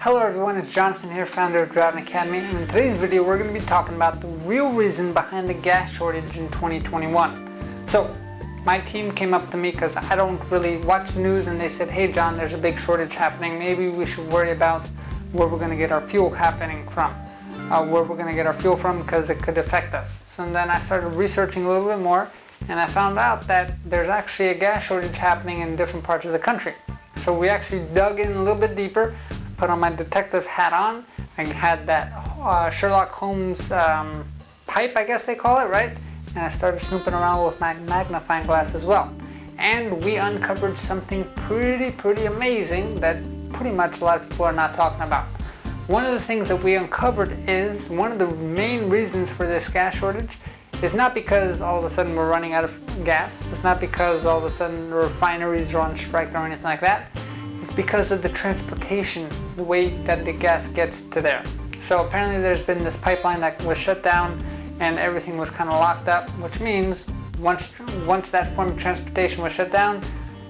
Hello everyone, it's Jonathan here, founder of Driving Academy, and in today's video we're going to be talking about the real reason behind the gas shortage in 2021. So, my team came up to me because I don't really watch the news, and they said, hey John, there's a big shortage happening, maybe we should worry about where we're going to get our fuel happening from. Where we're going to get our fuel from, because it could affect us. So then I started researching a little bit more, and I found out that there's actually a gas shortage happening in different parts of the country. So we actually dug in a little bit deeper, put on my detective hat on, I had that Sherlock Holmes pipe, I guess they call it, right? And I started snooping around with my magnifying glass as well. And we uncovered something pretty amazing that pretty much a lot of people are not talking about. One of the things that we uncovered is one of the main reasons for this gas shortage is not because all of a sudden we're running out of gas. It's not because all of a sudden the refineries are on strike or anything like that. It's because of the transportation, the way that the gas gets to there. So apparently there's been this pipeline that was shut down and everything was kind of locked up, which means once that form of transportation was shut down,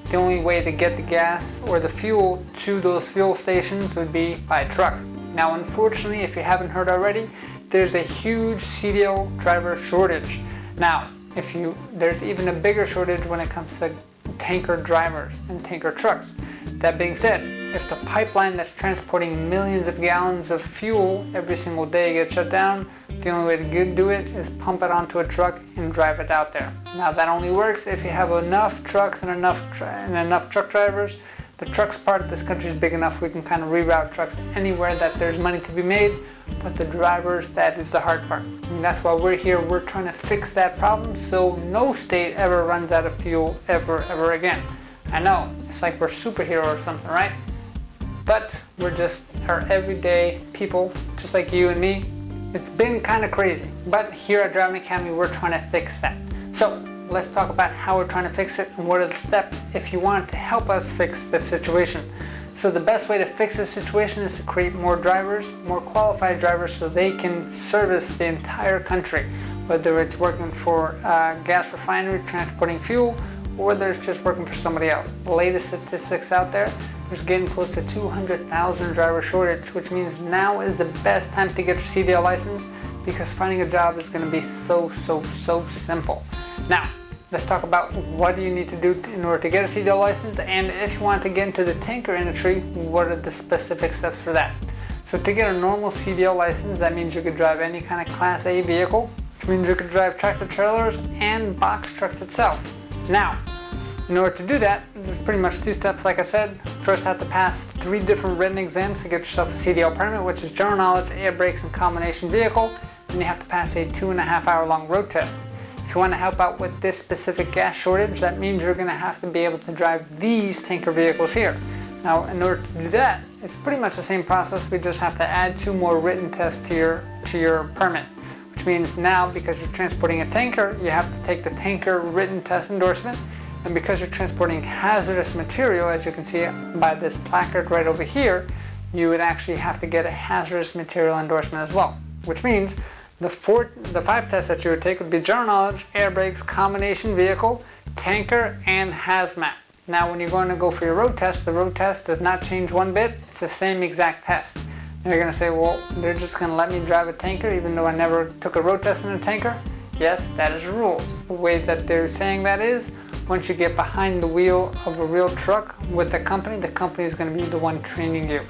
the only way to get the gas or the fuel to those fuel stations would be by truck. Now unfortunately, if you haven't heard already, there's a huge CDL driver shortage. Now, there's even a bigger shortage when it comes to tanker drivers and tanker trucks. That being said, if the pipeline that's transporting millions of gallons of fuel every single day gets shut down, the only way to do it is pump it onto a truck and drive it out there. Now that only works if you have enough trucks and enough truck drivers. The trucks part of this country is big enough we can kind of reroute trucks anywhere that there's money to be made, but the drivers, that is the hard part. And that's why we're here. We're trying to fix that problem so no state ever runs out of fuel ever again. I know, it's like we're superhero or something, right? But we're just our everyday people, just like you and me. It's been kind of crazy, but here at Driving Academy, we're trying to fix that. So let's talk about how we're trying to fix it and what are the steps if you want to help us fix this situation. So the best way to fix this situation is to create more drivers, more qualified drivers, so they can service the entire country, whether it's working for a gas refinery transporting fuel, or whether it's just working for somebody else. The latest statistics out there, there's getting close to 200,000 driver shortage, which means now is the best time to get your CDL license, because finding a job is going to be so simple. Now, let's talk about what do you need to do in order to get a CDL license, and if you want to get into the tanker industry, what are the specific steps for that. So to get a normal CDL license, that means you could drive any kind of Class A vehicle, which means you could drive tractor trailers and box trucks itself. Now, in order to do that, there's pretty much two steps like I said. First, have to pass 3 different written exams to get yourself a CDL permit, which is general knowledge, air brakes, and combination vehicle. Then you have to pass a 2.5 hour long road test. If you want to help out with this specific gas shortage, that means you're going to have to be able to drive these tanker vehicles here. Now, in order to do that, it's pretty much the same process. We just have to add 2 more written tests to your permit, which means now, because you're transporting a tanker, you have to take the tanker written test endorsement, and because you're transporting hazardous material, as you can see by this placard right over here, you would actually have to get a hazardous material endorsement as well, which means the 5 tests that you would take would be general knowledge, air brakes, combination vehicle, tanker, and hazmat. Now when you're going to go for your road test, the road test does not change one bit. It's the same exact test. Now you're going to say, well, they're just going to let me drive a tanker even though I never took a road test in a tanker? Yes, that is a rule. The way that they're saying that is, once you get behind the wheel of a real truck with the company is going to be the one training you.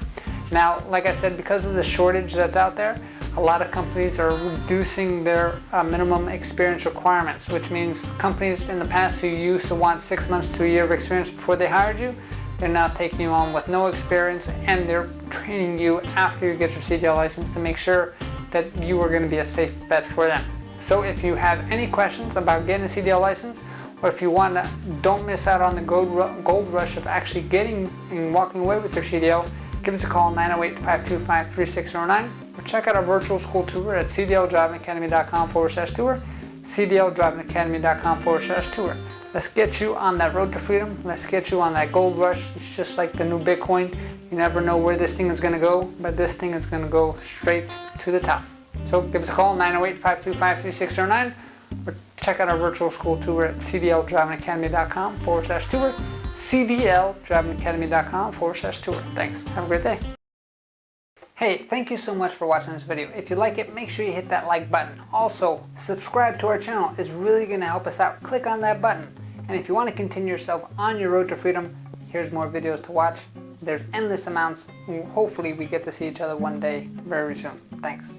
Now, like I said, because of the shortage that's out there, a lot of companies are reducing their minimum experience requirements, which means companies in the past who used to want 6 months to a year of experience before they hired you, they're now taking you on with no experience, and they're training you after you get your CDL license to make sure that you are going to be a safe bet for them. So if you have any questions about getting a CDL license, or if you want to, don't miss out on the gold rush of actually getting and walking away with your CDL, give us a call 908-525-3609, or check out our virtual school tour at cdldrivingacademy.com/tour, cdldrivingacademy.com/tour. Let's get you on that road to freedom. Let's get you on that gold rush. It's just like the new Bitcoin. You never know where this thing is going to go, but this thing is going to go straight to the top. So give us a call 908-525-3609, or check out our virtual school tour at cdldrivingacademy.com/tour, cdldrivingacademy.com/tour. Thanks. Have a great day. Hey, thank you so much for watching this video. If you like it, make sure you hit that like button. Also, subscribe to our channel. It's really going to help us out. Click on that button. And if you want to continue yourself on your road to freedom, here's more videos to watch. There's endless amounts. Hopefully we get to see each other one day very soon. Thanks.